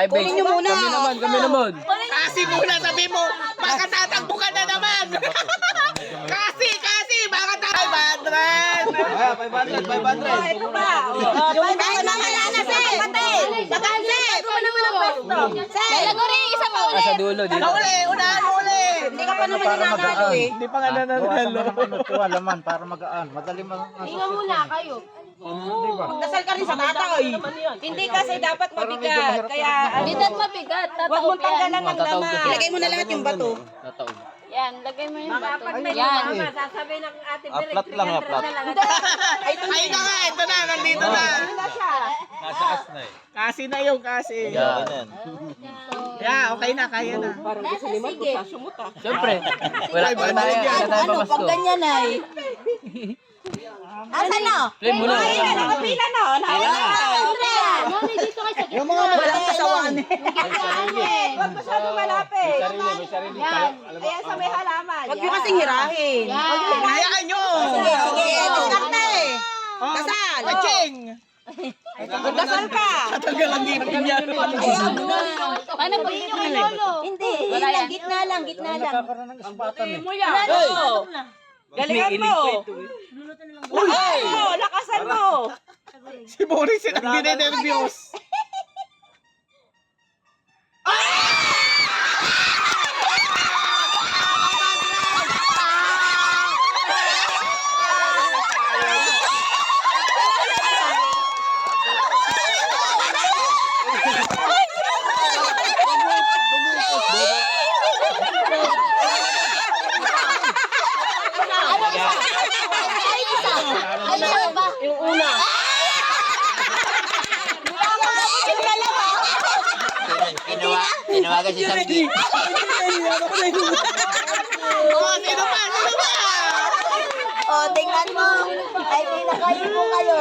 Kunin nyo muna. Kami naman. Kasi muna sabi mo, baka tatakbo ka na naman. Kasi, baka tatakbo. 500. 500. Ito pa. Yung kahit na malana, Sir. Kapatid. Dalago rin, isa pa ulit. Sa dulo dito. Unahan mo ulit. Hindi ka pa naman nanalo eh. Hindi pa nga nananalo. Laman para magaan. Madali Tingnan muna kayo. Dasal ka rin sa tatay. Hindi kasi dapat mabigat. Kaya Bigat mabigat. huwag mong Tataob yan. tanggalan ng laman. Ilagay mo na lahat yung bato. Yan, lagay mo yung bato. Yan. Aplat lang, aplat. Ay na nga, ito na, nandito na. Nataas na eh. Kasi na yung kasi. Yan. Yeah, okay na, kaya na. Sige. Siyempre. Wala tayo pamasko. ganyan ay. Asan na? Play mo na. Nakapila na. Mami, dito kayo sa gitna. Yung mga walang kasawaan eh. Huwag Masyado malapit. Yan. Ayan sa may halaman. Huwag nyo kasing hirahin. Yan. Hayaan nyo. Sige, diskarte. Dasal. Kaching. Dasal ka. Tagal ang ginag niya. Paano pag inyo kay Lolo? Hindi, gitna lang. Nagkakaroon ng ispatan eh. Galingan mo. Uy! Lakasan mo. Si Boris yung nagdinenervyos. Ano ba? Yung una. Tinawagan si Samki. Sino pa? O, tingnan mo. Ay, pinakayo mo kayo.